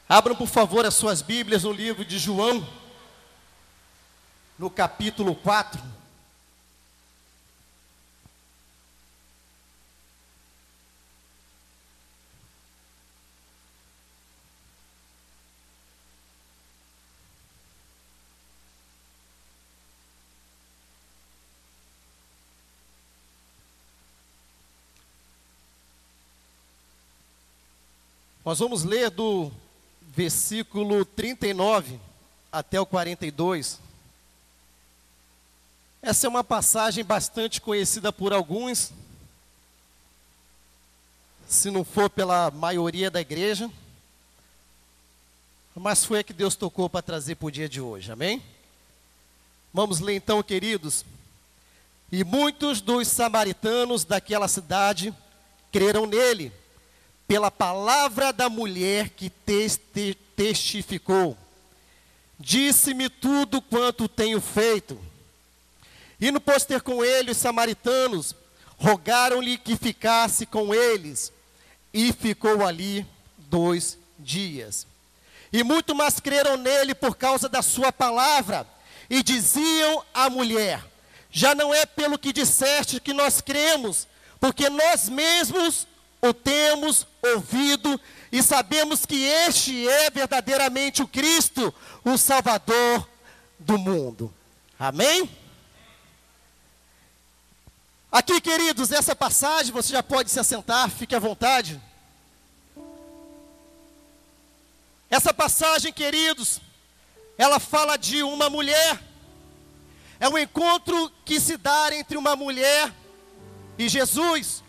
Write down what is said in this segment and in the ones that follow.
Abram, por favor, as suas Bíblias no livro de João, no capítulo 4. Nós vamos ler do versículo 39 até o 42. Essa é uma passagem bastante conhecida por alguns, se não for pela maioria da igreja, mas foi a que Deus tocou para trazer para o dia de hoje, amém? Vamos ler então, queridos. E muitos dos samaritanos daquela cidade creram nele, pela palavra da mulher que testificou. Disse-me tudo quanto tenho feito. Indo pois ter com ele, os samaritanos rogaram-lhe que ficasse com eles, e ficou ali 2 dias. E muito mais creram nele por causa da sua palavra, e diziam à mulher: já não é pelo que disseste que nós cremos, porque nós mesmos o temos ouvido e sabemos que este é verdadeiramente o Cristo, o Salvador do mundo. Amém? Aqui, queridos, essa passagem, você já pode se assentar, fique à vontade. Essa passagem, queridos, ela fala de uma mulher. É um encontro que se dá entre uma mulher e Jesus.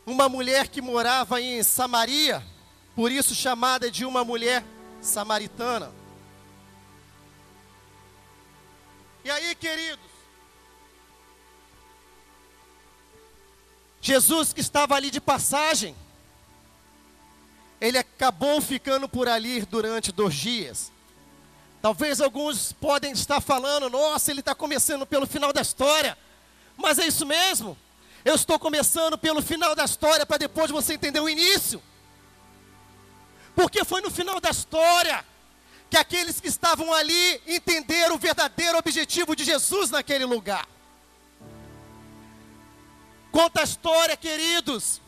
Uma mulher que morava em Samaria, por isso chamada de uma mulher samaritana. E aí, queridos, Jesus, que estava ali de passagem, ele acabou ficando por ali durante 2 dias. Talvez alguns podem estar falando: nossa, ele está começando pelo final da história. Mas é isso mesmo. Eu estou começando pelo final da história para depois você entender o início. Porque foi no final da história que aqueles que estavam ali entenderam o verdadeiro objetivo de Jesus naquele lugar. Conta a história, queridos,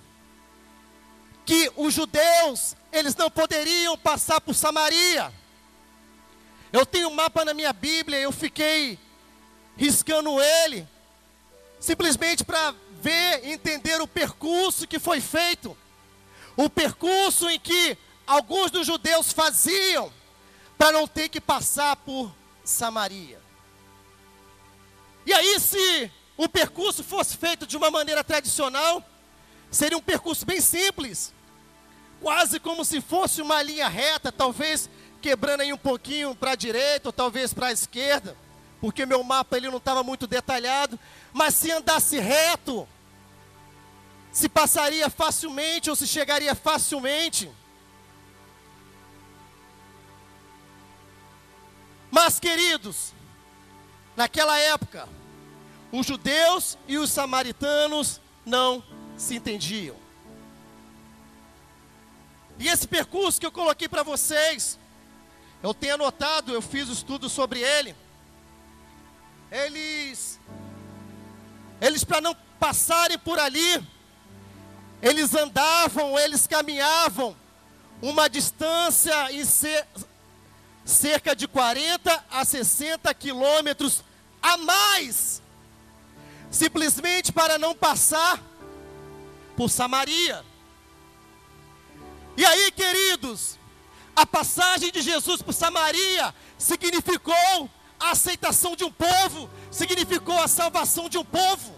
que os judeus, eles não poderiam passar por Samaria. Eu tenho um mapa na minha Bíblia, eu fiquei riscando ele, simplesmente para ver e entender o percurso que foi feito. O percurso em que alguns dos judeus faziam para não ter que passar por Samaria. E aí, se o percurso fosse feito de uma maneira tradicional, seria um percurso bem simples, quase como se fosse uma linha reta, talvez quebrando aí um pouquinho para a direita ou talvez para a esquerda, porque meu mapa ele não estava muito detalhado. Mas se andasse reto, se passaria facilmente ou se chegaria facilmente. Mas, queridos, naquela época, os judeus e os samaritanos não se entendiam. E esse percurso que eu coloquei para vocês, eu tenho anotado, eu fiz estudo sobre ele. Eles para não passarem por ali, eles andavam, eles caminhavam uma distância em cerca de 40 a 60 quilômetros a mais, simplesmente para não passar por Samaria. E aí, queridos, a passagem de Jesus por Samaria significou a aceitação de um povo, significou a salvação de um povo.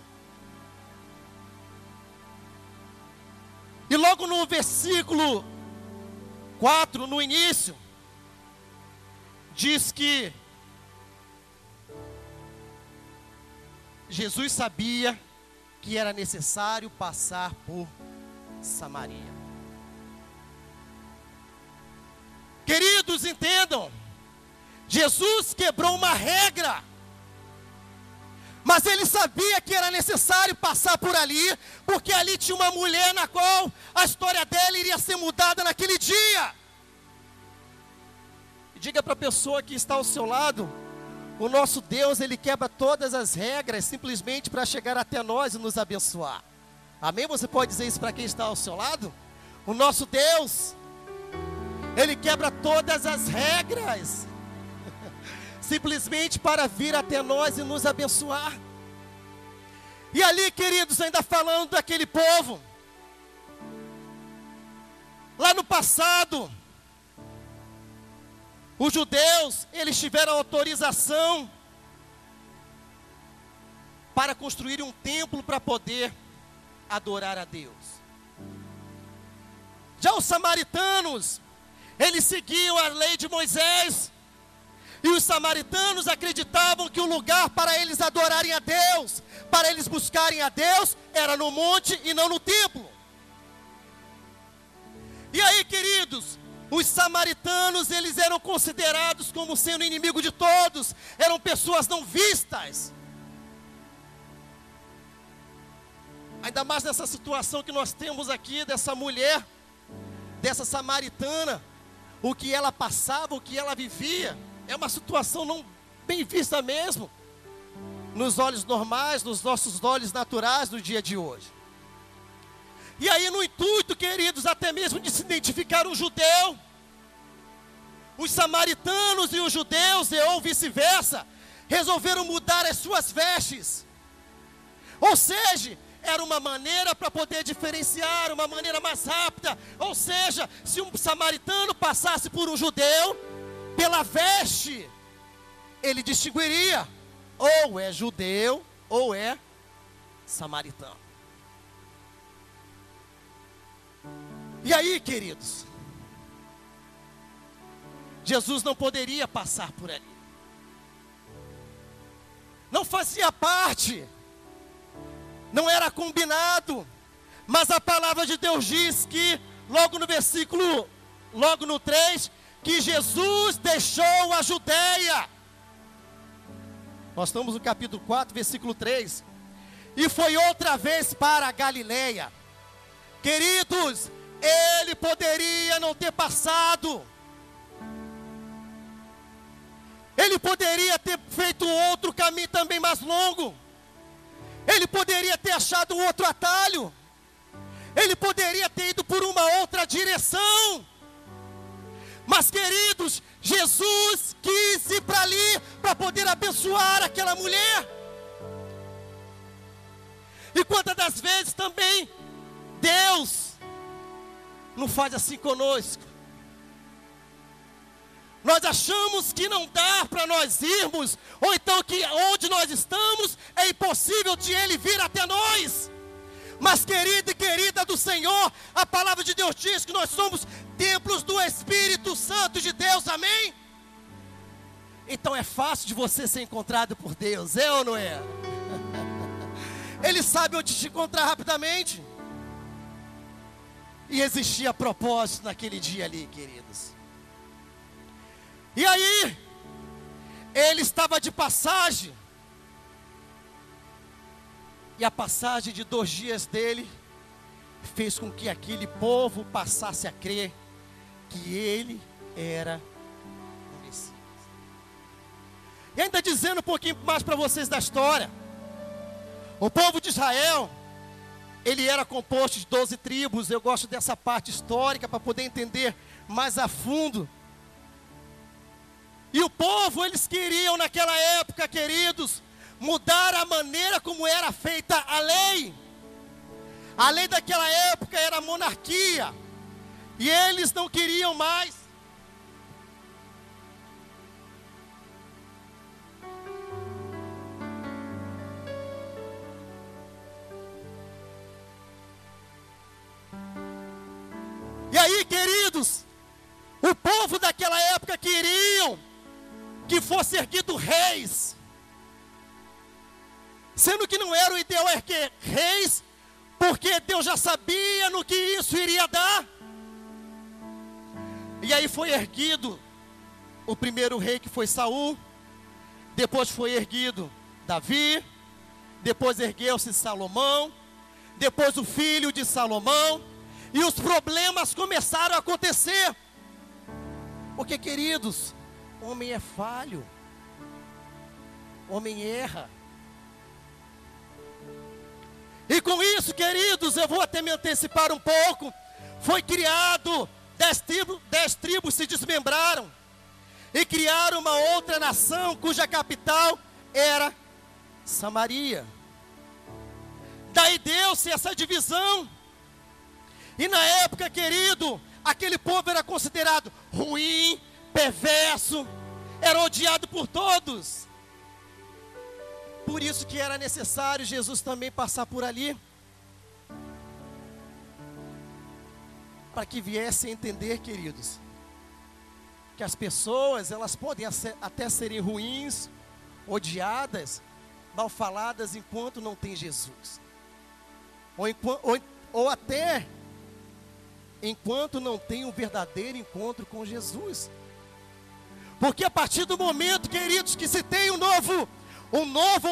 E logo no versículo 4, no início, diz que Jesus sabia que era necessário passar por Samaria. Queridos, entendam, Jesus quebrou uma regra. Mas ele sabia que era necessário passar por ali, porque ali tinha uma mulher na qual a história dela iria ser mudada naquele dia. E diga para a pessoa que está ao seu lado: o nosso Deus, Ele quebra todas as regras simplesmente para chegar até nós e nos abençoar. Amém? Você pode dizer isso para quem está ao seu lado? O nosso Deus, Ele quebra todas as regras simplesmente para vir até nós e nos abençoar. E ali, queridos, ainda falando daquele povo, lá no passado, os judeus, eles tiveram autorização para construir um templo para poder adorar a Deus. Já os samaritanos, eles seguiam a lei de Moisés, e os samaritanos acreditavam que o lugar para eles adorarem a Deus, para eles buscarem a Deus, era no monte e não no templo. E aí, queridos, os samaritanos, eles eram considerados como sendo inimigo de todos, eram pessoas não vistas. Ainda mais nessa situação que nós temos aqui, dessa mulher, dessa samaritana, o que ela passava, o que ela vivia, é uma situação não bem vista mesmo, nos olhos normais, nos nossos olhos naturais do dia de hoje. E aí, no intuito, queridos, até mesmo de se identificar um judeu, os samaritanos e os judeus, ou vice-versa, resolveram mudar as suas vestes. Ou seja, era uma maneira para poder diferenciar, uma maneira mais rápida. Ou seja, se um samaritano passasse por um judeu, pela veste, ele distinguiria, ou é judeu, ou é samaritano. E aí, queridos, Jesus não poderia passar por ali. Não fazia parte, não era combinado, mas a palavra de Deus diz que, logo no 3, que Jesus deixou a Judeia. Nós estamos no capítulo 4, versículo 3. E foi outra vez para a Galileia. Queridos, ele poderia não ter passado. Ele poderia ter feito outro caminho também mais longo. Ele poderia ter achado um outro atalho. Ele poderia ter ido por uma outra direção. Mas, queridos, Jesus quis ir para ali, para poder abençoar aquela mulher. E quantas das vezes também Deus não faz assim conosco? Nós achamos que não dá para nós irmos, ou então que onde nós estamos é impossível de Ele vir até nós. Mas, querido e querida do Senhor, a palavra de Deus diz que nós somos templos do Espírito Santo de Deus, amém? Então é fácil de você ser encontrado por Deus, é ou não é? Ele sabe onde te encontrar rapidamente. E existia propósito naquele dia ali, queridos. E aí, ele estava de passagem. E a passagem de 2 dias dele fez com que aquele povo passasse a crer que ele era o Messias. E ainda dizendo um pouquinho mais para vocês da história. O povo de Israel, ele era composto de 12 tribos. Eu gosto dessa parte histórica para poder entender mais a fundo. E o povo, eles queriam naquela época, queridos, mudar a maneira como era feita a lei. A lei daquela época era a monarquia. E eles não queriam mais. E aí, queridos, o povo daquela época queriam que fosse erguido reis. Sendo que não era o ideal erguer reis, porque Deus já sabia no que isso iria dar. E aí foi erguido o primeiro rei, que foi Saul. Depois foi erguido Davi. depois ergueu-se Salomão, depois o filho de Salomão, e os problemas começaram a acontecer. Porque, queridos, homem é falho, homem erra. E com isso, queridos, eu vou até me antecipar um pouco. Foi criado 10 tribos se desmembraram e criaram uma outra nação cuja capital era Samaria. Daí deu-se essa divisão. E na época, querido, aquele povo era considerado ruim, perverso, era odiado por todos. Por isso que era necessário Jesus também passar por ali, para que viessem a entender, queridos, que as pessoas, elas podem até serem ruins, odiadas, mal faladas, enquanto não tem Jesus. Ou até enquanto não tem um verdadeiro encontro com Jesus. Porque a partir do momento, queridos, que se tem um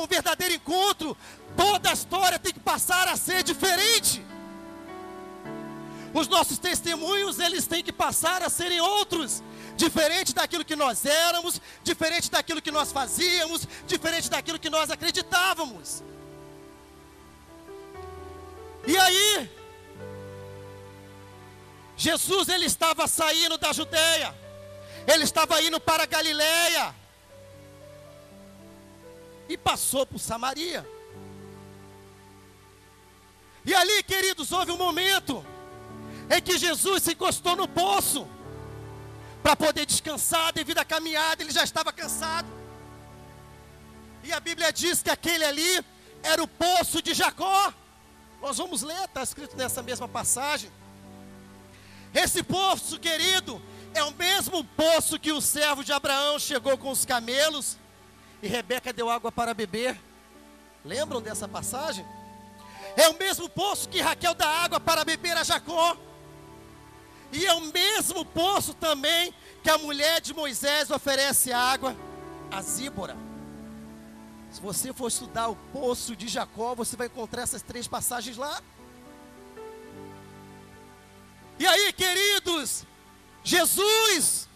verdadeiro encontro, toda a história tem que passar a ser diferente. Os nossos testemunhos, eles têm que passar a serem outros, diferente daquilo que nós éramos, diferente daquilo que nós fazíamos, diferente daquilo que nós acreditávamos. E aí, Jesus, ele estava saindo da Judeia, ele estava indo para a Galileia, e passou por Samaria. E ali, queridos, houve um momento em que Jesus se encostou no poço para poder descansar. Devido à caminhada, ele já estava cansado. E a Bíblia diz que aquele ali era o poço de Jacó. Nós vamos ler, está escrito nessa mesma passagem. Esse poço, querido, é o mesmo poço que o servo de Abraão chegou com os camelos e Rebeca deu água para beber. Lembram dessa passagem? É o mesmo poço que Raquel dá água para beber a Jacó. E é o mesmo poço também que a mulher de Moisés oferece água a Zípora. Se você for estudar o poço de Jacó, você vai encontrar essas 3 passagens lá. E aí, queridos, Jesus,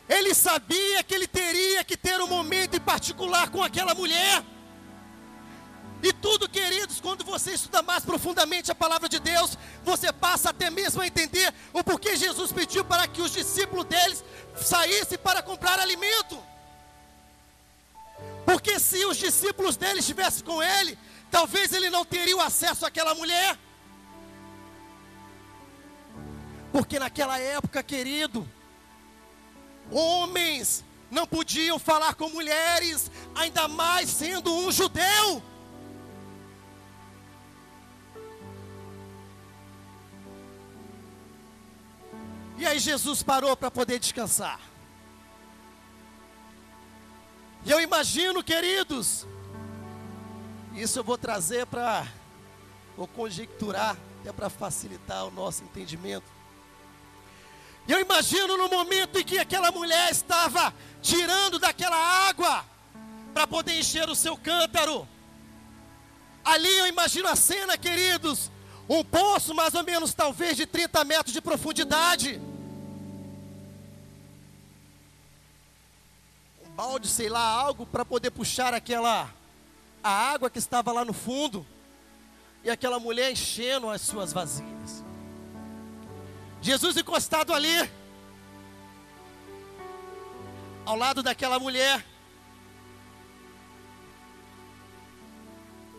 ele sabia que ele teria que ter um momento em particular com aquela mulher. E tudo, queridos, quando você estuda mais profundamente a palavra de Deus, você passa até mesmo a entender o porquê Jesus pediu para que os discípulos deles saíssem para comprar alimento. Porque se os discípulos dele estivessem com ele, talvez ele não teria acesso àquela mulher. Porque naquela época, querido, homens não podiam falar com mulheres, ainda mais sendo um judeu. E aí Jesus parou para poder descansar. E eu imagino, queridos, isso eu vou trazer vou conjecturar, até para facilitar o nosso entendimento. E eu imagino no momento em que aquela mulher estava tirando daquela água para poder encher o seu cântaro. Ali eu imagino a cena, queridos, um poço mais ou menos talvez de 30 metros de profundidade. Um balde, sei lá, algo para poder puxar a água que estava lá no fundo. E aquela mulher enchendo as suas vasilhas. Jesus encostado ali, ao lado daquela mulher.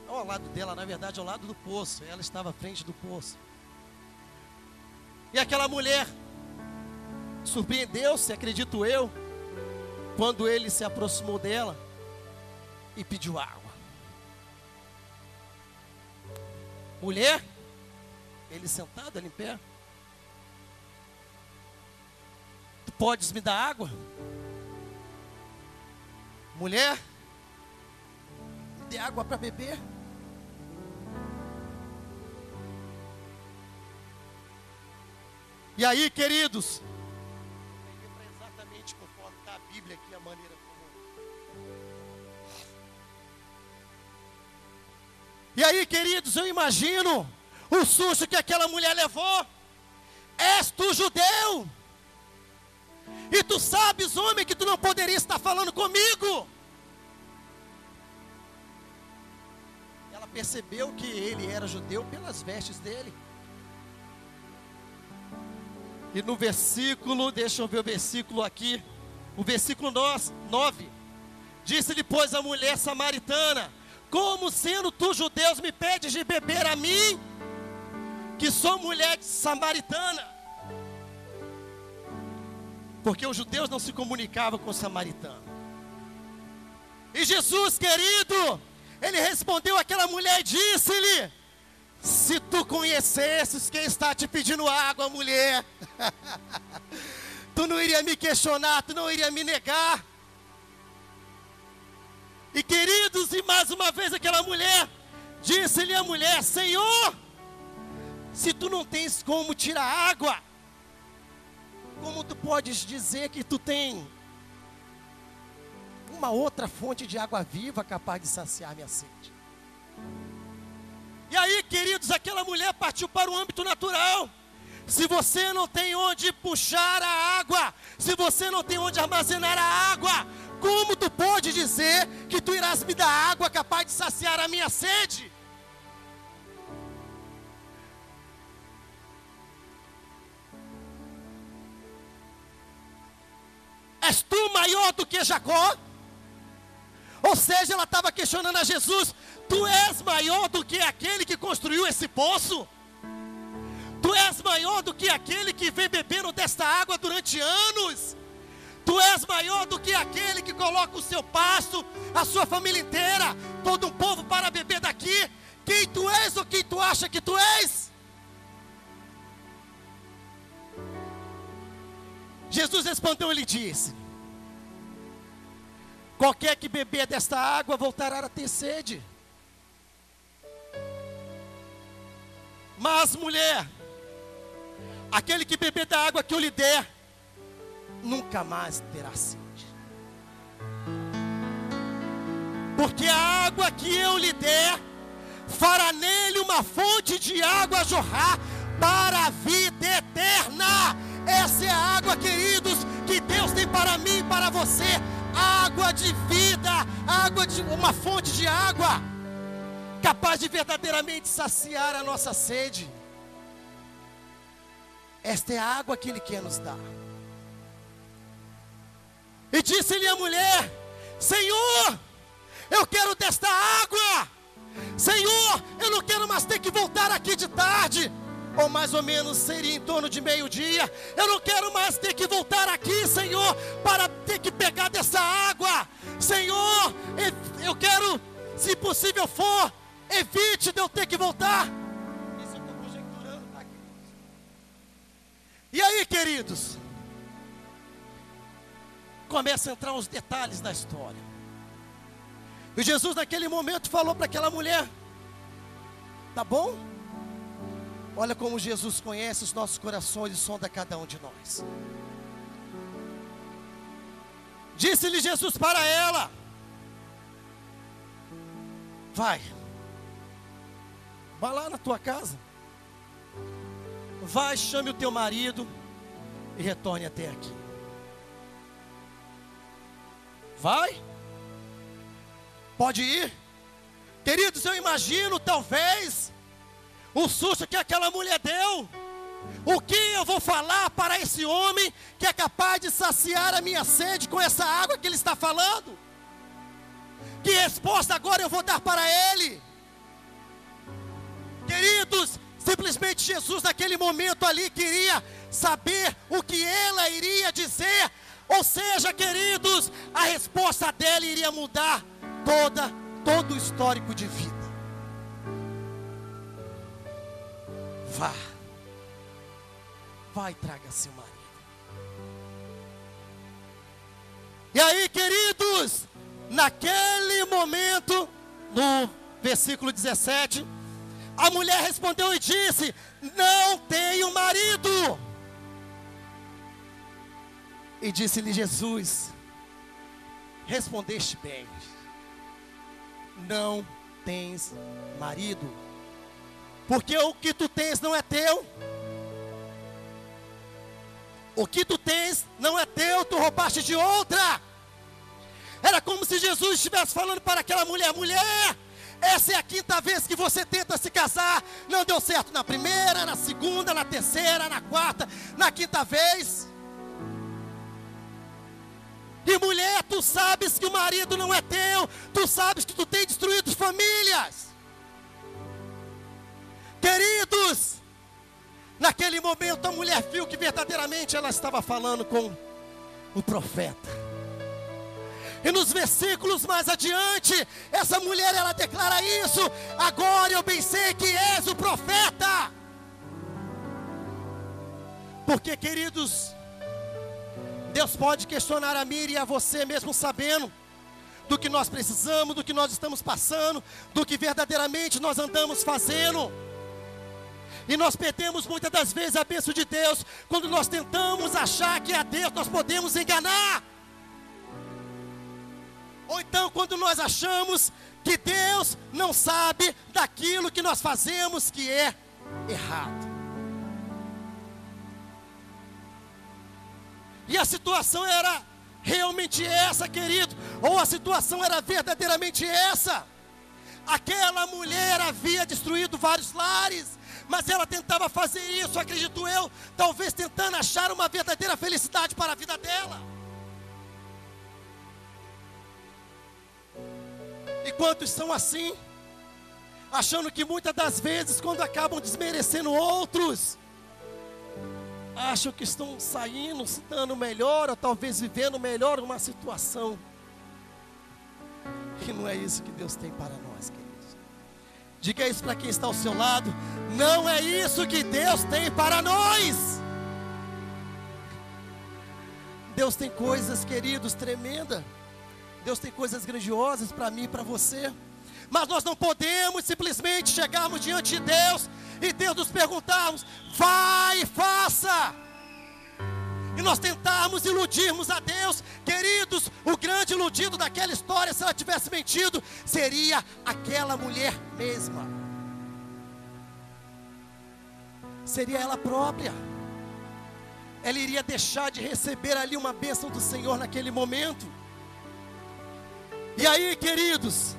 Não ao lado dela, na verdade, ao lado do poço. Ela estava à frente do poço. E aquela mulher surpreendeu-se, acredito eu, quando ele se aproximou dela e pediu água. Mulher, ele sentado ali em pé, tu podes me dar água? Mulher, me dê água para beber. E aí, queridos, exatamente conforme está a Bíblia aqui, a maneira como E aí, queridos, eu imagino o susto que aquela mulher levou. És tu judeu? E tu sabes, homem, que tu não poderia estar falando comigo. Ela percebeu que ele era judeu pelas vestes dele. E no versículo, deixa eu ver o versículo aqui, o versículo 9. Disse-lhe, pois, a mulher samaritana: como sendo tu judeus me pedes de beber a mim, que sou mulher samaritana? Porque os judeus não se comunicavam com os samaritanos. E Jesus, querido, ele respondeu àquela mulher e disse-lhe: se tu conhecesses quem está te pedindo água, mulher, tu não iria me questionar, tu não iria me negar. E queridos, e mais uma vez aquela mulher, disse-lhe a mulher: Senhor, se tu não tens como tirar água, como tu podes dizer que tu tem uma outra fonte de água viva capaz de saciar minha sede? E aí, queridos, aquela mulher partiu para o âmbito natural. Se você não tem onde puxar a água, se você não tem onde armazenar a água, como tu pode dizer que tu irás me dar água capaz de saciar a minha sede? És tu maior do que Jacó? Ou seja, ela estava questionando a Jesus: tu és maior do que aquele que construiu esse poço? Tu és maior do que aquele que vem bebendo desta água durante anos? Tu és maior do que aquele que coloca o seu pasto, a sua família inteira, todo um povo para beber daqui? Quem tu és ou quem tu acha que tu és? Jesus respondeu e lhe disse: qualquer que beber desta água voltará a ter sede. Mas, mulher, aquele que beber da água que eu lhe der, nunca mais terá sede. Porque a água que eu lhe der, fará nele uma fonte de água a jorrar para a vida eterna. Essa é a água, queridos, que Deus tem para mim e para você. Água de vida, uma fonte de água, capaz de verdadeiramente saciar a nossa sede. Esta é a água que Ele quer nos dar. E disse-lhe a mulher: Senhor, eu quero desta água. Senhor, eu não quero mais ter que voltar aqui de tarde, ou mais ou menos seria em torno de meio-dia. Eu não quero mais ter que voltar aqui, Senhor, para ter que pegar dessa água. Senhor, eu quero, se possível for, evite de eu ter que voltar. Isso eu estou conjecturando, tá, queridos? E aí, queridos, começa a entrar os detalhes da história. E Jesus naquele momento falou para aquela mulher: tá bom? Olha como Jesus conhece os nossos corações e sonda cada um de nós. Disse-lhe Jesus para ela: vai lá na tua casa, vai, chame o teu marido e retorne até aqui. Vai, pode ir. Queridos, eu imagino talvez o susto que aquela mulher deu. O que eu vou falar para esse homem que é capaz de saciar a minha sede com essa água que ele está falando? Que resposta agora eu vou dar para ele? Queridos, simplesmente Jesus naquele momento ali queria saber o que ela iria dizer. Ou seja, queridos, a resposta dela iria mudar todo o histórico de vida. Vai, traga seu marido. E aí, queridos, naquele momento, no versículo 17, a mulher respondeu e disse: não tenho marido. E disse-lhe Jesus: respondeste bem, não tens marido. Porque o que tu tens não é teu. O que tu tens não é teu, tu roubaste de outra. Era como se Jesus estivesse falando para aquela mulher: mulher, essa é a quinta vez que você tenta se casar. Não deu certo na primeira, na segunda, na terceira, na quarta, na quinta vez. E mulher, tu sabes que o marido não é teu. Tu sabes que tu tem destruído famílias. Queridos, naquele momento a mulher viu que verdadeiramente ela estava falando com o profeta. E nos versículos mais adiante, essa mulher ela declara isso: agora eu bem sei que és o profeta. Porque, queridos, Deus pode questionar a mim e a você, mesmo sabendo do que nós precisamos, do que nós estamos passando, do que verdadeiramente nós andamos fazendo. E nós perdemos muitas das vezes a bênção de Deus quando nós tentamos achar que a Deus nós podemos enganar. Ou então quando nós achamos que Deus não sabe daquilo que nós fazemos que é errado. E a situação era realmente essa, querido. Ou a situação era verdadeiramente essa. Aquela mulher havia destruído vários lares, mas ela tentava fazer isso, acredito eu, talvez tentando achar uma verdadeira felicidade para a vida dela. E quantos são assim, achando que muitas das vezes, quando acabam desmerecendo outros, acham que estão saindo, se dando melhor, ou talvez vivendo melhor uma situação. E não é isso que Deus tem para nós, queridos. Diga isso para quem está ao seu lado: não é isso que Deus tem para nós. Deus tem coisas, queridos, tremendas. Deus tem coisas grandiosas para mim e para você. Mas nós não podemos simplesmente chegarmos diante de Deus e Deus nos perguntarmos: vai e faça. E nós tentarmos iludirmos a Deus. Queridos, o grande iludido daquela história, se ela tivesse mentido, seria aquela mulher mesma. Seria ela própria. Ela iria deixar de receber ali uma bênção do Senhor naquele momento. E aí, queridos,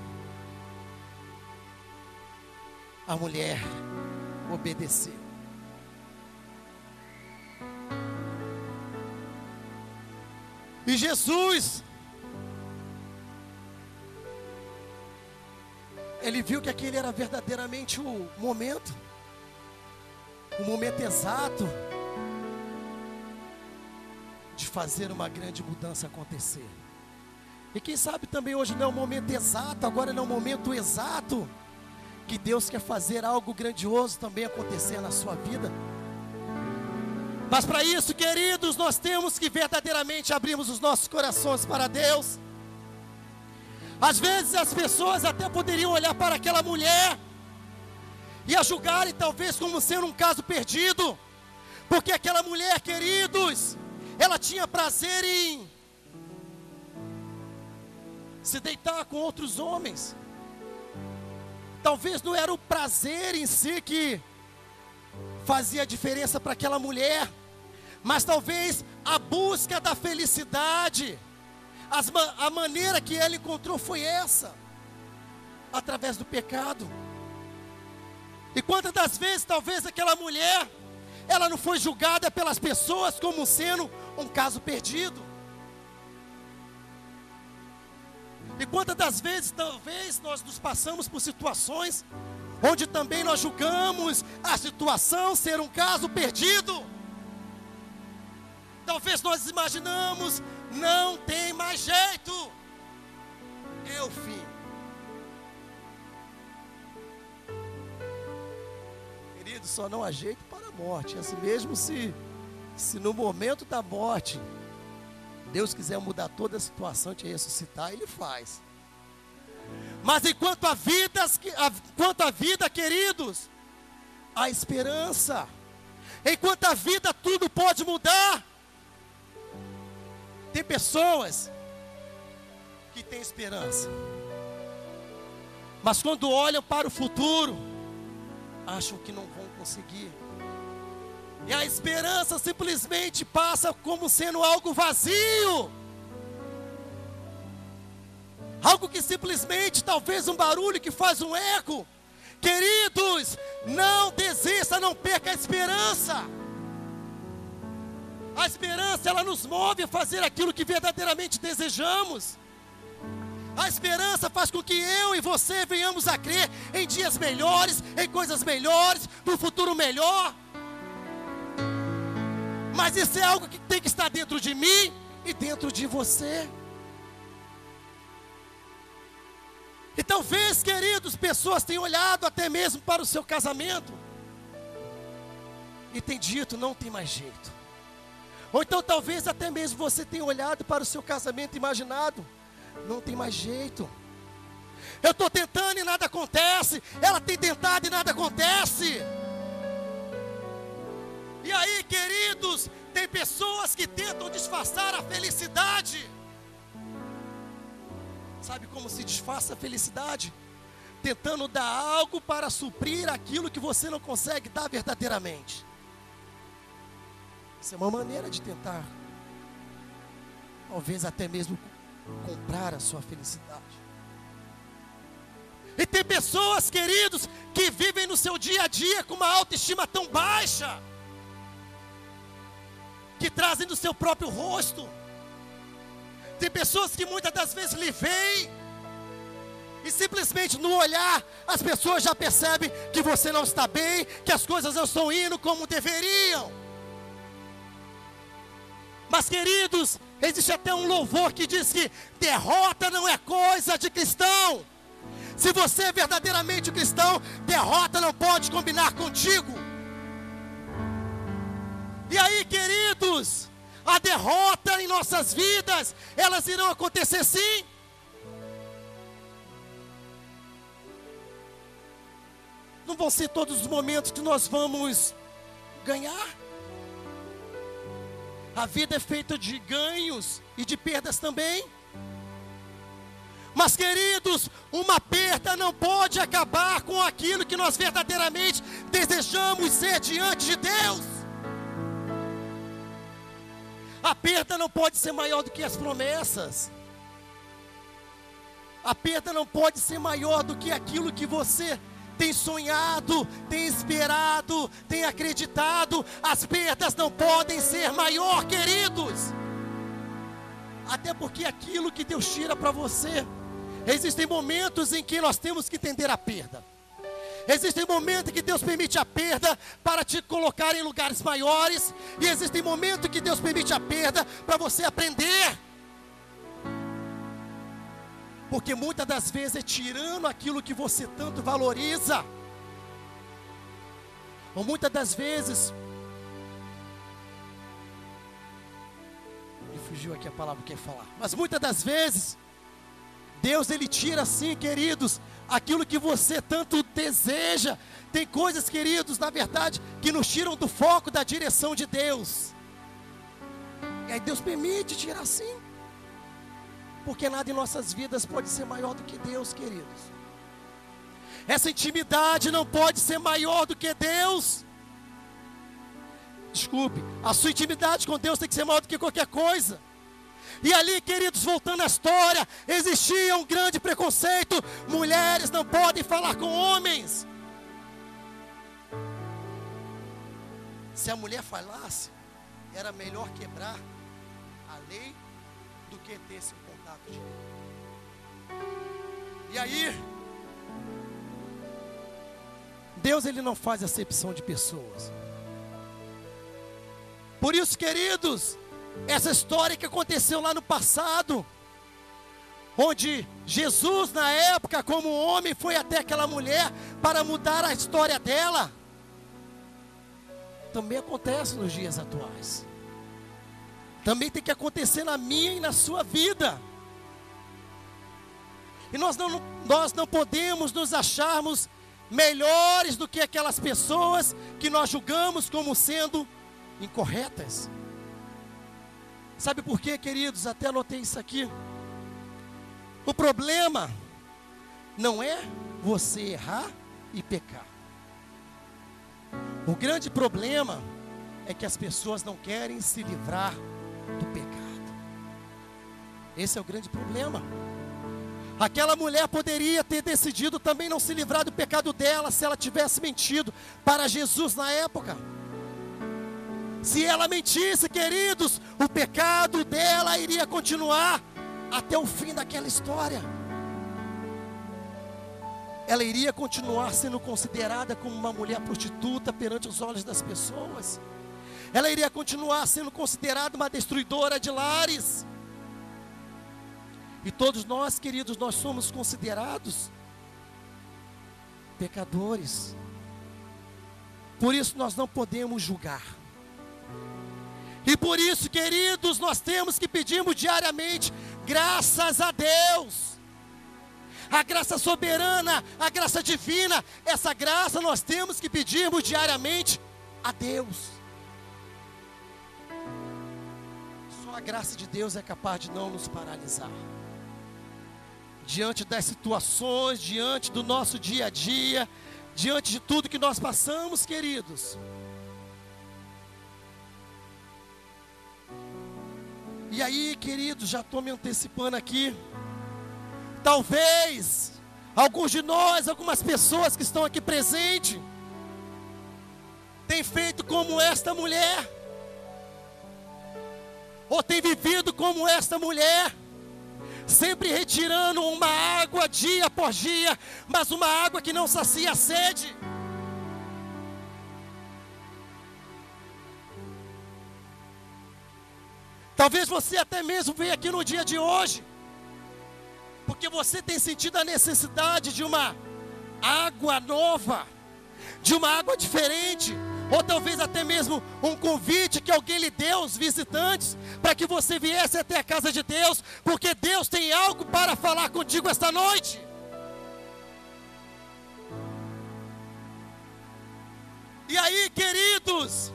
a mulher obedeceu. E Jesus, ele viu que aquele era verdadeiramente o momento exato de fazer uma grande mudança acontecer. E quem sabe também hoje não é o momento exato, agora não é o momento exato que Deus quer fazer algo grandioso também acontecer na sua vida. Mas para isso, queridos, nós temos que verdadeiramente abrirmos os nossos corações para Deus. Às vezes as pessoas até poderiam olhar para aquela mulher e a julgarem talvez como sendo um caso perdido, porque aquela mulher, queridos, ela tinha prazer em se deitar com outros homens. Talvez não era o prazer em si que fazia diferença para aquela mulher, mas talvez a busca da felicidade, a maneira que ela encontrou foi essa, através do pecado. E quantas das vezes talvez aquela mulher, ela não foi julgada pelas pessoas como sendo um caso perdido. E quantas das vezes talvez nós nos passamos por situações onde também nós julgamos a situação ser um caso perdido. Talvez nós imaginamos: não tem mais jeito, é o fim. Querido, só não há jeito para a morte. Assim mesmo, se no momento da morte Deus quiser mudar toda a situação e te ressuscitar, Ele faz. Mas enquanto a vida, queridos, há esperança. Enquanto a vida, tudo pode mudar. Tem pessoas que têm esperança. mas quando olham para o futuro, acham que não vão conseguir. E a esperança simplesmente passa como sendo algo vazio. Algo que simplesmente, talvez um barulho que faz um eco. Queridos, não desista, não perca a esperança. A esperança, ela nos move a fazer aquilo que verdadeiramente desejamos. A esperança faz com que eu e você venhamos a crer em dias melhores, em coisas melhores, no futuro melhor. Mas isso é algo que tem que estar dentro de mim e dentro de você. E talvez, queridos, pessoas tenham olhado até mesmo para o seu casamento e tem dito, não tem mais jeito. Ou então talvez até mesmo você tenha olhado para o seu casamento e imaginado, não tem mais jeito. Eu estou tentando e nada acontece. Ela tem tentado e nada acontece. E aí, queridos, tem pessoas que tentam disfarçar a felicidade. Sabe como se disfarça a felicidade? Tentando dar algo para suprir aquilo que você não consegue dar verdadeiramente. Isso é uma maneira de tentar, talvez até mesmo comprar a sua felicidade. E tem pessoas, queridos, que vivem no seu dia a dia com uma autoestima tão baixa, que trazem do seu próprio rosto. Tem pessoas que muitas das vezes lhe veem e simplesmente no olhar as pessoas já percebem que você não está bem, que as coisas não estão indo como deveriam. Mas, queridos, existe até um louvor que diz que derrota não é coisa de cristão. Se você é verdadeiramente cristão, derrota não pode combinar contigo. E aí, queridos, a derrota em nossas vidas, elas irão acontecer sim. Não vão ser todos os momentos que nós vamos ganhar. A vida é feita de ganhos e de perdas também. Mas, queridos, uma perda não pode acabar com aquilo que nós verdadeiramente desejamos ser diante de Deus. A perda não pode ser maior do que as promessas. A perda não pode ser maior do que aquilo que você tem sonhado, tem esperado, tem acreditado. As perdas não podem ser maior, queridos. Até porque aquilo que Deus tira para você, existem momentos em que nós temos que entender a perda. Existem momentos que Deus permite a perda para te colocar em lugares maiores. E existem momentos que Deus permite a perda para você aprender. Porque muitas das vezes é tirando aquilo que você tanto valoriza. Ou muitas das vezes... Me fugiu aqui a palavra que eu ia falar. Mas muitas das vezes, Deus ele tira assim, queridos, aquilo que você tanto deseja. Tem coisas, queridos, na verdade, que nos tiram do foco da direção de Deus. E aí Deus permite tirar assim. Porque nada em nossas vidas pode ser maior do que Deus, queridos. Essa intimidade não pode ser maior do que Deus. Desculpe, a sua intimidade com Deus tem que ser maior do que qualquer coisa. E ali, queridos, voltando à história, existia um grande preconceito. Mulheres não podem falar com homens. Se a mulher falasse, era melhor quebrar a lei do que ter esse contato direto. E aí, Deus ele não faz acepção de pessoas. Por isso, queridos, essa história que aconteceu lá no passado, onde Jesus na época como homem foi até aquela mulher para mudar a história dela, também acontece nos dias atuais. Também tem que acontecer na minha e na sua vida. E nós não podemos nos acharmos melhores do que aquelas pessoas que nós julgamos como sendo incorretas. Sabe por quê, queridos? Até anotei isso aqui. O problema não é você errar e pecar. O grande problema é que as pessoas não querem se livrar do pecado. Esse é o grande problema. Aquela mulher poderia ter decidido também não se livrar do pecado dela se ela tivesse mentido para Jesus na época. Se ela mentisse, queridos, o pecado dela iria continuar até o fim daquela história. Ela iria continuar sendo considerada como uma mulher prostituta perante os olhos das pessoas. Ela iria continuar sendo considerada uma destruidora de lares. E todos nós, queridos, nós somos considerados pecadores. Por isso nós não podemos julgar. E por isso, queridos, nós temos que pedirmos diariamente graças a Deus. A graça soberana, a graça divina, essa graça nós temos que pedirmos diariamente a Deus. Só a graça de Deus é capaz de não nos paralisar. Diante das situações, diante do nosso dia a dia, diante de tudo que nós passamos, queridos. E aí, queridos, já estou me antecipando aqui. Talvez, alguns de nós, algumas pessoas que estão aqui presentes, têm feito como esta mulher, ou têm vivido como esta mulher, sempre retirando uma água dia após dia, mas uma água que não sacia a sede. Talvez você até mesmo venha aqui no dia de hoje, porque você tem sentido a necessidade de uma água nova, de uma água diferente, ou talvez até mesmo um convite que alguém lhe deu, os visitantes, para que você viesse até a casa de Deus, porque Deus tem algo para falar contigo esta noite. E aí, queridos,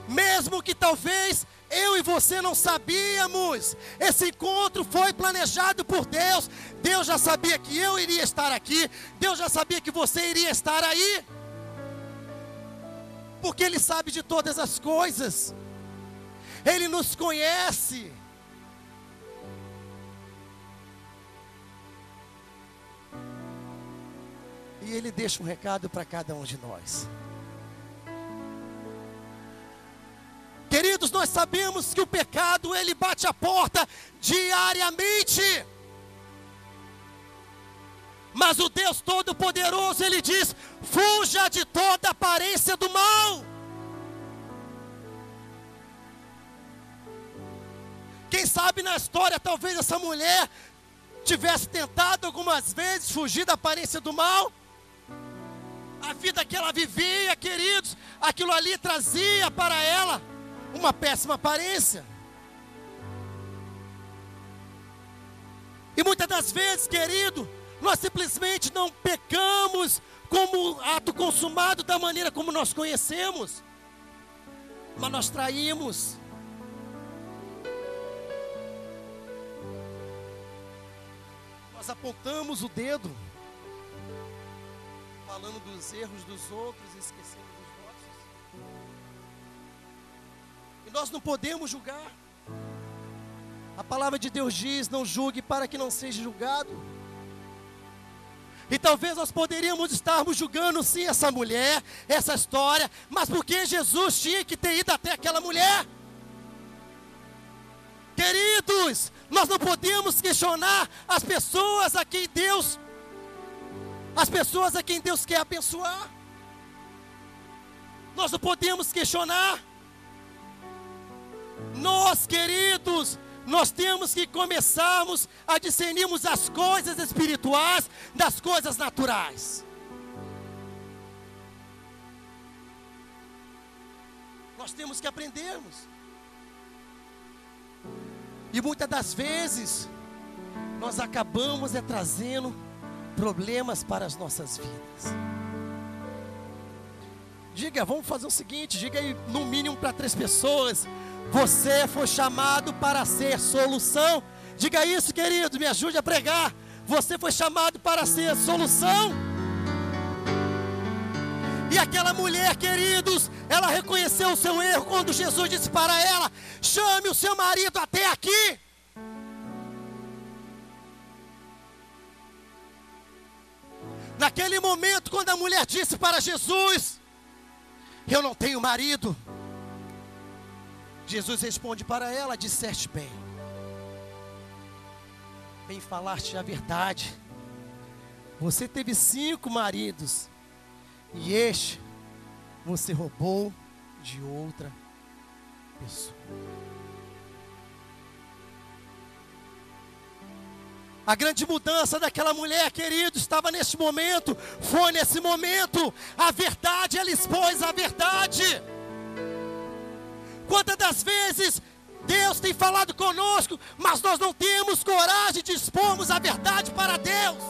mesmo que talvez eu e você não sabíamos, esse encontro foi planejado por Deus. Deus já sabia que eu iria estar aqui, Deus já sabia que você iria estar aí, porque Ele sabe de todas as coisas, Ele nos conhece. E Ele deixa um recado para cada um de nós. Queridos, nós sabemos que o pecado, ele bate a porta diariamente. Mas o Deus Todo-Poderoso, Ele diz: fuja de toda aparência do mal. Quem sabe na história, talvez essa mulher tivesse tentado algumas vezes fugir da aparência do mal. A vida que ela vivia, queridos, aquilo ali trazia para ela uma péssima aparência. E muitas das vezes, querido, nós simplesmente não pecamos como ato consumado da maneira como nós conhecemos, mas nós traímos. Nós apontamos o dedo, falando dos erros dos outros e esquecendo dos nossos. E nós não podemos julgar. A palavra de Deus diz: não julgue para que não seja julgado. E talvez nós poderíamos estarmos julgando sim essa mulher, essa história, mas por que Jesus tinha que ter ido até aquela mulher? Queridos, nós não podemos questionar as pessoas a quem Deus quer abençoar. Nós não podemos questionar. Nós, queridos, nós temos que começarmos a discernirmos as coisas espirituais das coisas naturais. Nós temos que aprendermos. E muitas das vezes nós acabamos trazendo problemas para as nossas vidas. Diga, vamos fazer o seguinte, diga aí no mínimo para 3 pessoas: você foi chamado para ser solução. Diga isso, querido, me ajude a pregar. Você foi chamado para ser solução. aquela mulher, queridos, ela reconheceu o seu erro quando Jesus disse para ela: chame o seu marido até aqui. Naquele momento, quando a mulher disse para Jesus: eu não tenho marido, Jesus responde para ela: disseste bem, bem falaste a verdade. Você teve 5 maridos, e este você roubou de outra pessoa. A grande mudança daquela mulher, querido, estava nesse momento, foi nesse momento. A verdade, ela expôs a verdade. Quantas das vezes Deus tem falado conosco, mas nós não temos coragem de expormos a verdade para Deus?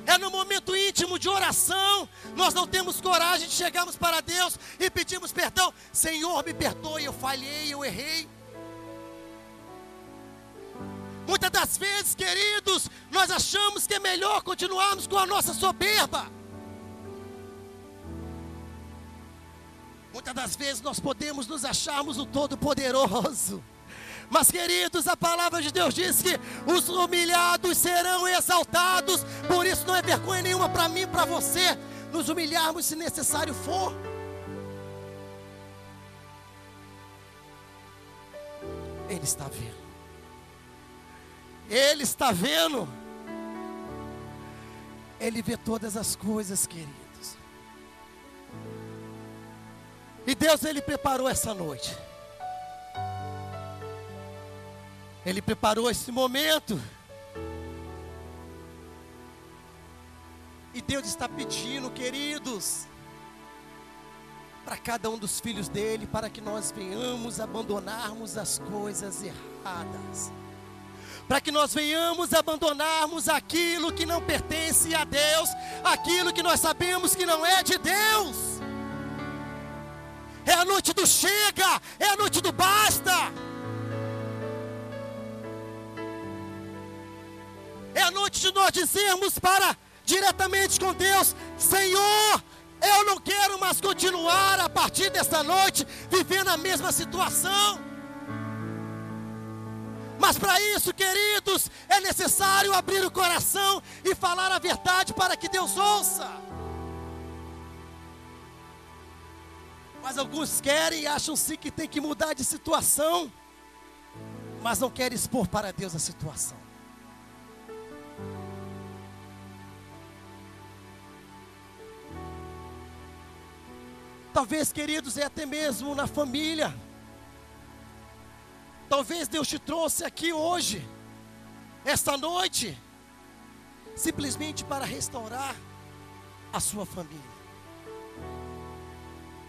É no momento íntimo de oração, nós não temos coragem de chegarmos para Deus e pedirmos perdão. Senhor, me perdoe, eu falhei, eu errei. Muitas das vezes, queridos, nós achamos que é melhor continuarmos com a nossa soberba. Muitas das vezes nós podemos nos acharmos o Todo-Poderoso. Mas, queridos, a palavra de Deus diz que os humilhados serão exaltados. Por isso não é vergonha nenhuma para mim e para você nos humilharmos se necessário for. Ele está vendo. Ele está vendo. Ele vê todas as coisas, queridos. E Deus, Ele preparou essa noite. Ele preparou esse momento. E Deus está pedindo, queridos, para cada um dos filhos dele, para que nós venhamos abandonarmos as coisas erradas. Para que nós venhamos abandonarmos aquilo que não pertence a Deus, aquilo que nós sabemos que não é de Deus. É a noite do chega, é a noite do basta. É a noite de nós dizermos diretamente com Deus: Senhor, eu não quero mais continuar a partir desta noite vivendo a mesma situação. Mas para isso, queridos, é necessário abrir o coração e falar a verdade para que Deus ouça. Mas alguns querem e acham sim que tem que mudar de situação, mas não querem expor para Deus a situação. Talvez, queridos, é até mesmo na família. Talvez Deus te trouxe aqui hoje, esta noite, simplesmente para restaurar a sua família.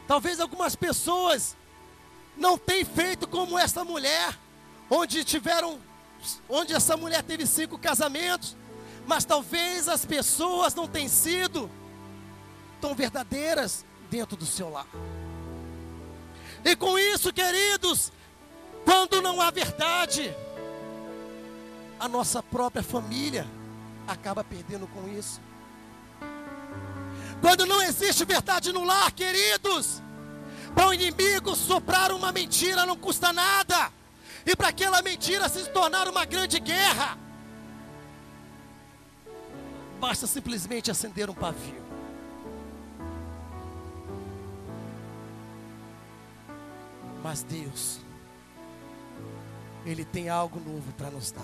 Talvez algumas pessoas não tenham feito como essa mulher, onde essa mulher teve 5 casamentos, mas talvez as pessoas não tenham sido tão verdadeiras dentro do seu lar. E com isso, queridos, quando não há verdade, a nossa própria família acaba perdendo com isso. Quando não existe verdade no lar, queridos, para o inimigo soprar uma mentira não custa nada. E para aquela mentira se tornar uma grande guerra, basta simplesmente acender um pavio. Mas Deus, Ele tem algo novo para nos dar.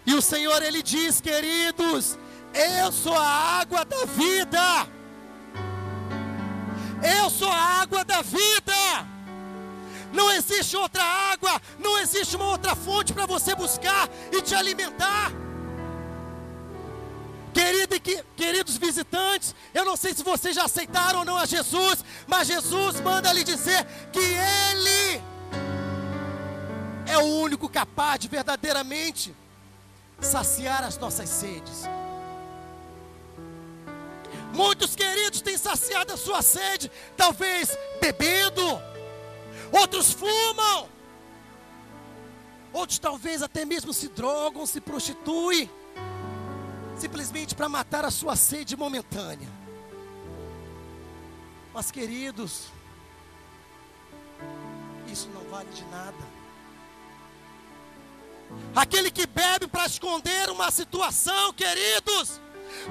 E o Senhor, Ele diz, queridos: eu sou a água da vida. Eu sou a água da vida. Não existe outra água, não existe uma outra fonte para você buscar e te alimentar. Queridos visitantes, eu não sei se vocês já aceitaram ou não a Jesus, mas Jesus manda lhe dizer que Ele é o único capaz de verdadeiramente saciar as nossas sedes. Muitos, queridos, têm saciado a sua sede, talvez bebendo, outros fumam, outros talvez até mesmo se drogam, se prostituem, simplesmente para matar a sua sede momentânea. Mas, queridos, isso não vale de nada. Aquele que bebe para esconder uma situação, queridos,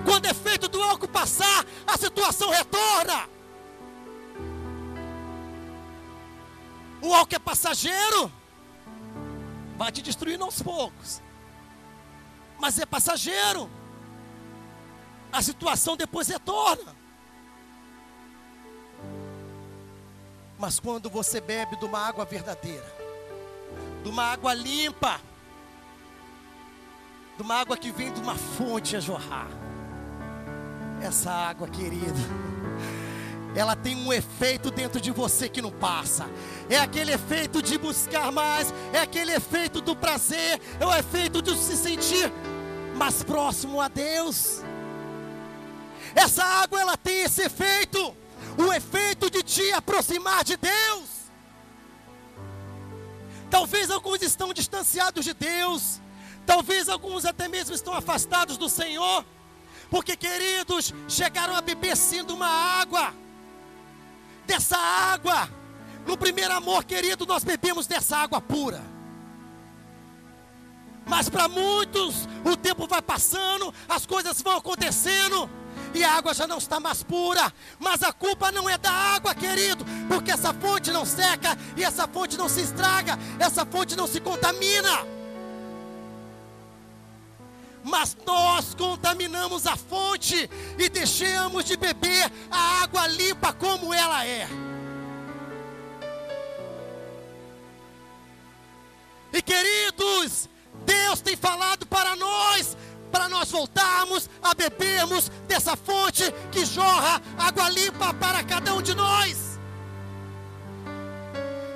quando o efeito do álcool passar, a situação retorna. O álcool é passageiro, vai te destruindo aos poucos, mas é passageiro. A situação depois retorna. Mas quando você bebe de uma água verdadeira, de uma água limpa, de uma água que vem de uma fonte a jorrar, essa água, querido, ela tem um efeito dentro de você que não passa. É aquele efeito de buscar mais, é aquele efeito do prazer, é o efeito de se sentir mais próximo a Deus. Essa água, ela tem esse efeito, o efeito de te aproximar de Deus. Talvez alguns estão distanciados de Deus, talvez alguns até mesmo estão afastados do Senhor, porque, queridos, chegaram a beber sim de uma água. Dessa água, no primeiro amor, querido, nós bebemos dessa água pura. Mas para muitos, o tempo vai passando, as coisas vão acontecendo, e a água já não está mais pura. Mas a culpa não é da água, querido, porque essa fonte não seca, e essa fonte não se estraga, essa fonte não se contamina. Mas nós contaminamos a fonte e deixamos de beber a água limpa como ela é. E, queridos, Deus tem falado para nós voltarmos a bebermos dessa fonte que jorra água limpa para cada um de nós.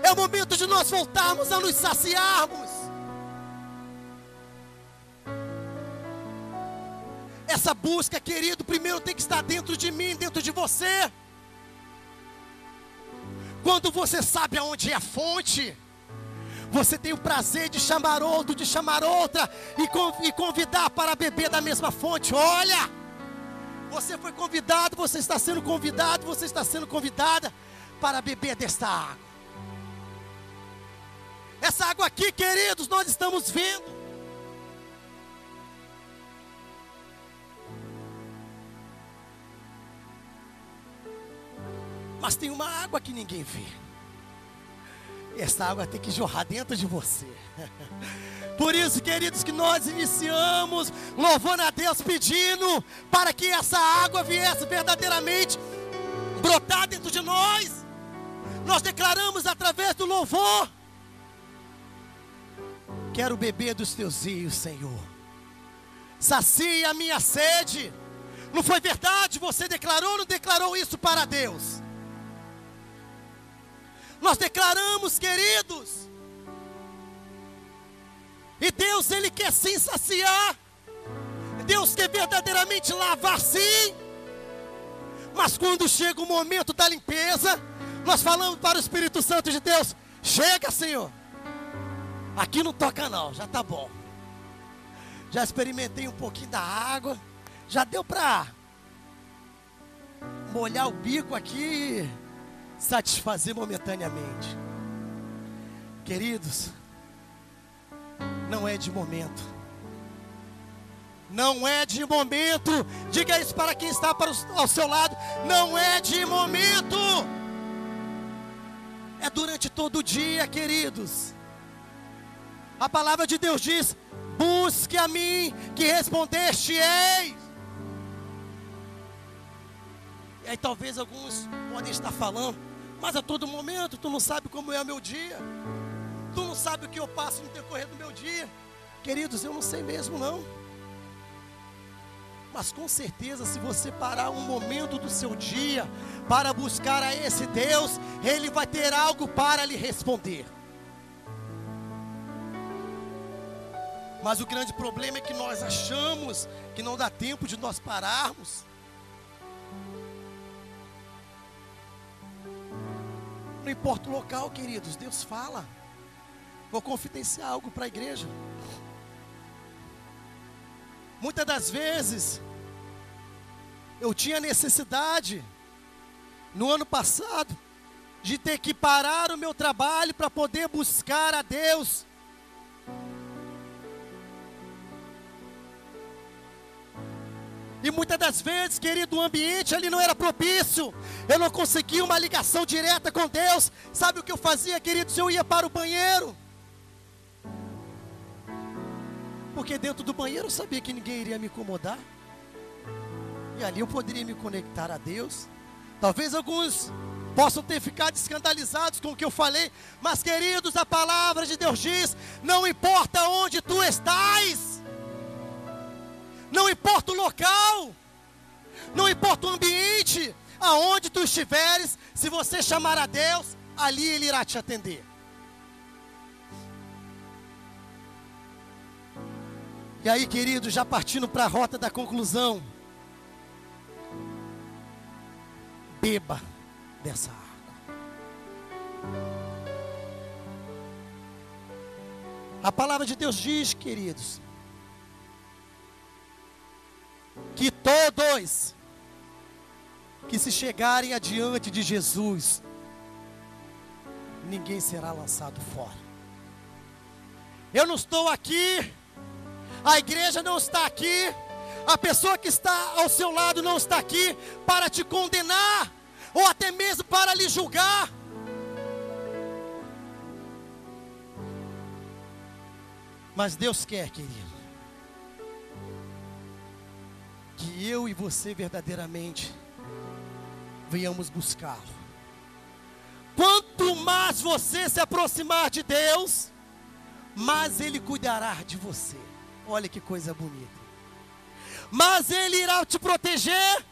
É o momento de nós voltarmos a nos saciarmos. Essa busca, querido, primeiro tem que estar dentro de mim, dentro de você. Quando você sabe aonde é a fonte, você tem o prazer de chamar outro, de chamar outra e convidar para beber da mesma fonte. Olha, você foi convidado, você está sendo convidado, você está sendo convidada para beber desta água. Essa água aqui, queridos, nós estamos vendo. Mas tem uma água que ninguém vê. Essa água tem que jorrar dentro de você. Por isso, queridos, que nós iniciamos louvando a Deus, pedindo para que essa água viesse verdadeiramente brotar dentro de nós. Nós declaramos através do louvor: quero beber dos teus rios, Senhor. Sacia a minha sede. Não foi verdade? Você declarou ou não declarou isso para Deus? Nós declaramos, queridos. E Deus, Ele quer sim saciar. Deus quer verdadeiramente lavar, sim. Mas quando chega o momento da limpeza, nós falamos para o Espírito Santo de Deus: chega, Senhor. Aqui não toca não, já está bom. Já experimentei um pouquinho da água. Já deu para molhar o bico aqui, satisfazer momentaneamente. Queridos, não é de momento. Não é de momento. Diga isso para quem está ao seu lado. Não é de momento. É durante todo o dia, queridos. A palavra de Deus diz: busque a mim, que respondeste-eis. E aí talvez alguns podem estar falando: mas a todo momento tu não sabe como é o meu dia, tu não sabe o que eu passo no decorrer do meu dia. Queridos, eu não sei mesmo não. Mas com certeza, se você parar um momento do seu dia para buscar a esse Deus, Ele vai ter algo para lhe responder. Mas o grande problema é que nós achamos que não dá tempo de nós pararmos. Não importa o local, queridos, Deus fala. Vou confidenciar algo para a igreja. Muitas das vezes, eu tinha necessidade, no ano passado, de ter que parar o meu trabalho para poder buscar a Deus. E muitas das vezes, querido, o ambiente ali não era propício. Eu não conseguia uma ligação direta com Deus. Sabe o que eu fazia, queridos? Eu ia para o banheiro. Porque dentro do banheiro eu sabia que ninguém iria me incomodar. E ali eu poderia me conectar a Deus. Talvez alguns possam ter ficado escandalizados com o que eu falei. Mas, queridos, a palavra de Deus diz: não importa onde tu estás. Não importa o local, não importa o ambiente, aonde tu estiveres, se você chamar a Deus, ali Ele irá te atender. E aí, querido, já partindo para a rota da conclusão, beba dessa água. A palavra de Deus diz, queridos, que todos que se chegarem adiante de Jesus, ninguém será lançado fora. Eu não estou aqui, a igreja não está aqui, a pessoa que está ao seu lado não está aqui para te condenar, ou até mesmo para lhe julgar. Mas Deus quer, querido, que eu e você verdadeiramente venhamos buscá-lo. Quanto mais você se aproximar de Deus, mais Ele cuidará de você. Olha que coisa bonita. Mas Ele irá te proteger,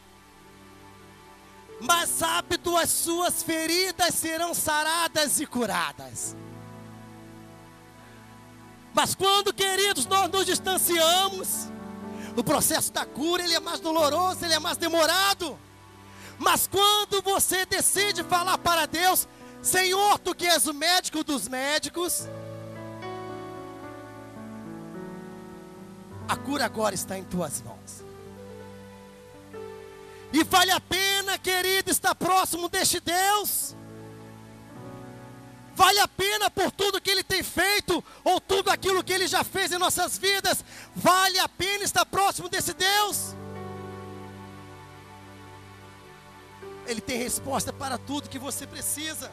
mais rápido as suas feridas serão saradas e curadas. Mas quando, queridos, nós nos distanciamos, o processo da cura, ele é mais doloroso, ele é mais demorado. Mas quando você decide falar para Deus: Senhor, Tu que és o médico dos médicos, a cura agora está em Tuas mãos. E vale a pena, querido, estar próximo deste Deus. Vale a pena por tudo que Ele tem feito, ou tudo aquilo que Ele já fez em nossas vidas. Vale a pena estar próximo desse Deus. Ele tem resposta para tudo que você precisa.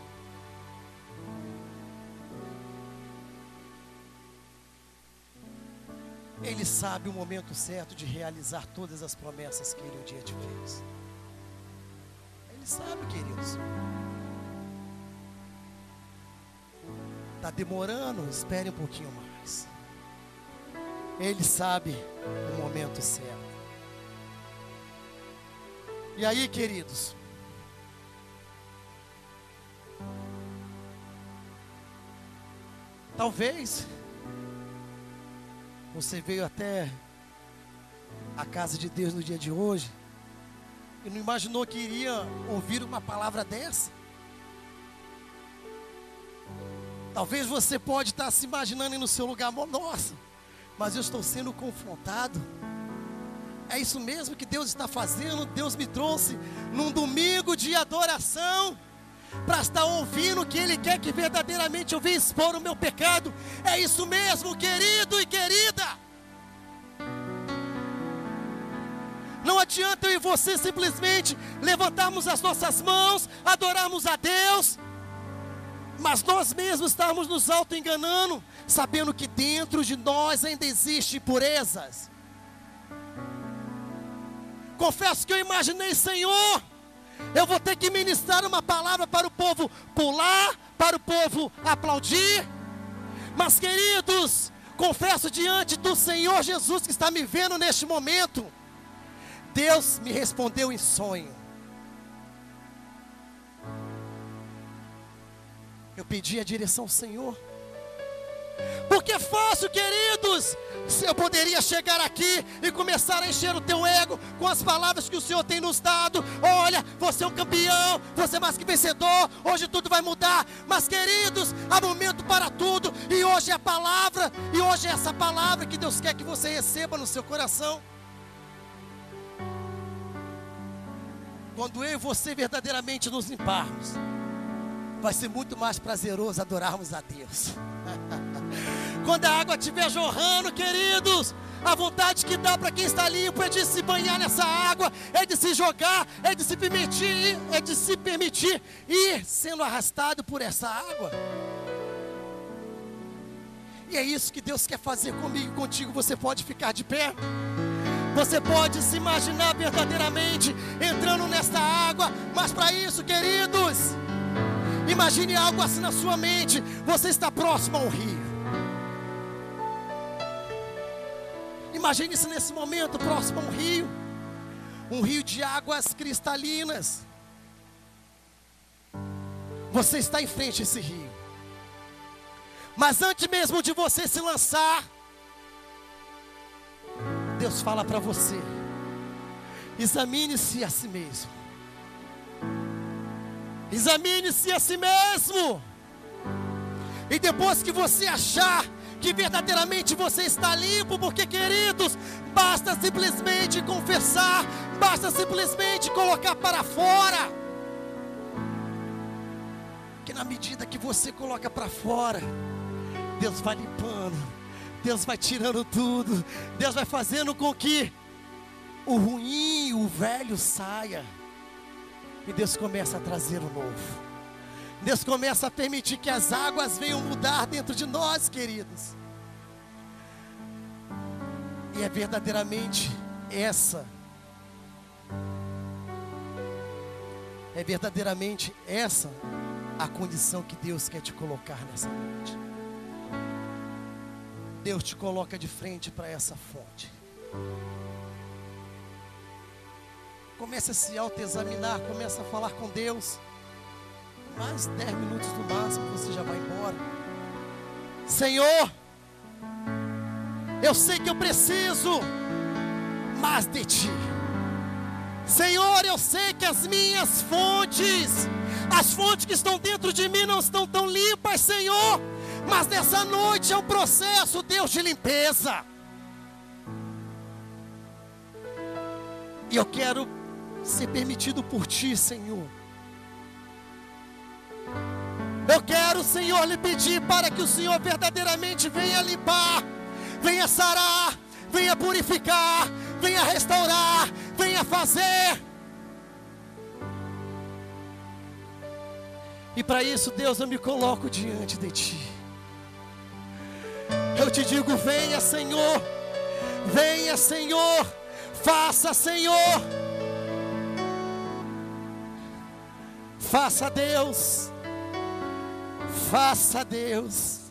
Ele sabe o momento certo de realizar todas as promessas que Ele um dia te fez. Ele sabe, queridos. Está demorando? Espere um pouquinho mais. Ele sabe o momento certo. E aí, queridos, talvez você veio até a casa de Deus no dia de hoje e não imaginou que iria ouvir uma palavra dessa. Talvez você pode estar se imaginando aí no seu lugar: nossa, mas eu estou sendo confrontado. É isso mesmo que Deus está fazendo? Deus me trouxe num domingo de adoração para estar ouvindo o que Ele quer que verdadeiramente eu venha expor o meu pecado. É isso mesmo, querido e querida. Não adianta eu e você simplesmente levantarmos as nossas mãos, adorarmos a Deus, mas nós mesmos estamos nos auto-enganando, sabendo que dentro de nós ainda existem impurezas. Confesso que eu imaginei: Senhor, eu vou ter que ministrar uma palavra para o povo pular, para o povo aplaudir. Mas, queridos, confesso diante do Senhor Jesus que está me vendo neste momento, Deus me respondeu em sonho. Eu pedi a direção: Senhor, Porque é fácil, queridos. Eu poderia chegar aqui e começar a encher o teu ego com as palavras que o Senhor tem nos dado. Olha, você é um campeão, você é mais que vencedor, hoje tudo vai mudar. Mas, queridos, há momento para tudo. E hoje é a palavra, e hoje é essa palavra que Deus quer que você receba no seu coração. Quando eu e você verdadeiramente nos limparmos, vai ser muito mais prazeroso adorarmos a Deus. Quando a água estiver jorrando, queridos, a vontade que dá para quem está limpo é de se banhar nessa água, é de se jogar, é de se permitir ir sendo arrastado por essa água. E é isso que Deus quer fazer comigo e contigo. Você pode ficar de pé? Você pode se imaginar verdadeiramente entrando nessa água, mas para isso, queridos, imagine algo assim na sua mente. Você está próximo a um rio. Imagine-se nesse momento próximo a um rio de águas cristalinas. Você está em frente a esse rio. Mas antes mesmo de você se lançar, Deus fala para você: examine-se a si mesmo. Examine-se a si mesmo. E depois que você achar que verdadeiramente você está limpo, porque, queridos, basta simplesmente confessar, basta simplesmente colocar para fora. Que na medida que você coloca para fora, Deus vai limpando, Deus vai tirando tudo, Deus vai fazendo com que o ruim, o velho saia, e Deus começa a trazer o novo. Deus começa a permitir que as águas venham mudar dentro de nós, queridos. E é verdadeiramente essa a condição que Deus quer te colocar nessa noite. Deus te coloca de frente para essa fonte. Comece a se autoexaminar, comece a falar com Deus. Mais 10 minutos no máximo, você já vai embora. Senhor, eu sei que eu preciso mais de Ti. Senhor, eu sei que as minhas fontes, as fontes que estão dentro de mim não estão tão limpas, Senhor. Mas nessa noite é um processo, Deus, de limpeza. E eu quero ser permitido por Ti, Senhor. Eu quero, Senhor, lhe pedir para que o Senhor verdadeiramente venha limpar, venha sarar, venha purificar, venha restaurar, venha fazer. E para isso, Deus, eu me coloco diante de Ti. Eu te digo: venha, Senhor, venha, Senhor, faça, Senhor, faça, Deus. Faça, Deus.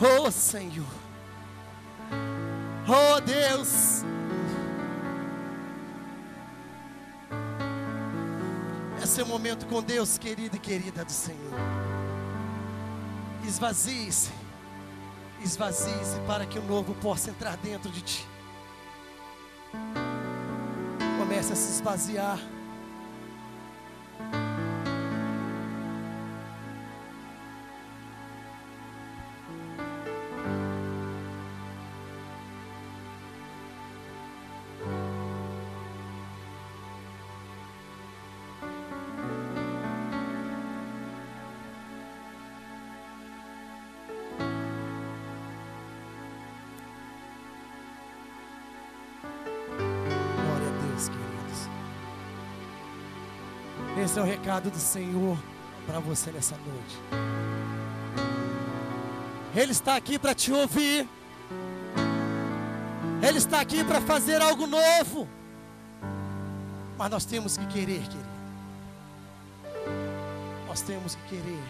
Oh, Senhor. Oh, Deus. Esse é o momento com Deus, querido e querida do Senhor. Esvazie-se. Esvazie-se para que o novo possa entrar dentro de ti. Comece a se esvaziar. Esse é o recado do Senhor para você nessa noite. Ele está aqui para te ouvir. Ele está aqui para fazer algo novo. Mas nós temos que querer, querido. Nós temos que querer.